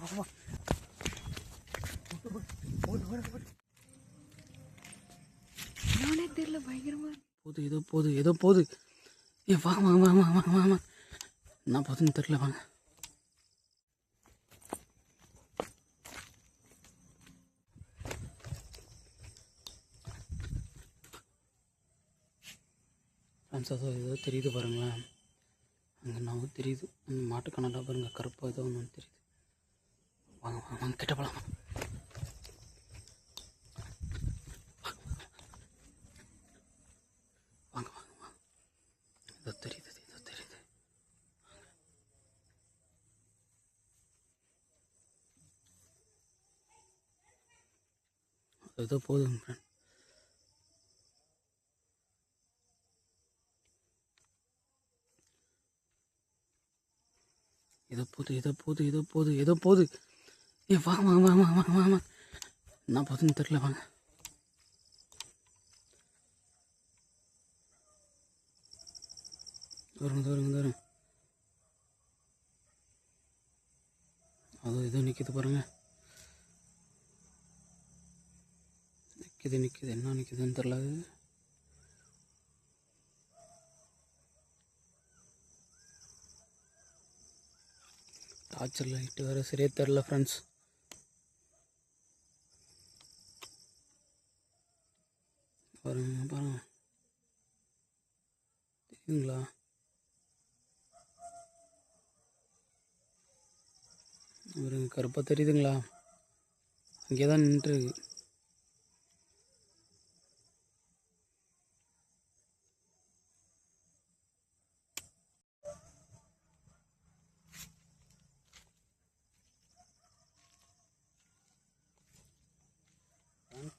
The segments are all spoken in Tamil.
வா. நானே தெரியல, பயங்கரமா ஏதோ போகுது. வாங்க. என்ன போகுதுன்னு தெரியல, வாங்க. ஃப்ரெண்ட்ஸ், ஏதோ தெரியுது பாருங்களேன். அங்கே நான் தெரியுது, மாட்டு கண்ணாடா பாருங்கள், கருப்பாக ஏதோ ஒன்று தெரியுது. வாங்க கிட்ட போகலாம். வாங்க. ஏதோ தெரியுது. ஏதோ போகுதுங்க ஃப்ரெண்ட். ஏதோ போகுது. வாங்க. என்ன போகுதுன்னு தெரியல, வாங்க. தூரம். அது ஏதோ நிற்கிது பாருங்க. நிற்கிது. என்ன நிற்கிதுன்னு தெரியல. டார்ச்சர் லைட்டு வேறு சரியாக தெரில ஃப்ரெண்ட்ஸ். பாருங்க தெரியுதுங்களா? ஒரு கருப்பாக தெரியுதுங்களா? அங்கே தான் நின்றுருக்கு.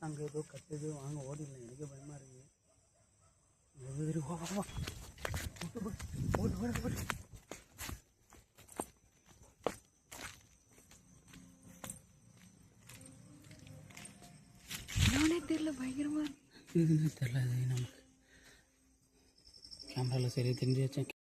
அங்கே ஏதோ கட்டுது, வாங்க ஓடிடலாம். எனக்கே பயமாக இருக்குது. ஓடு. நானே தெரியல, பயங்கரமா இருக்குதுன்னு தெரியல. நமக்கு கேமராவில் சரியாக தெரிஞ்சாச்சா?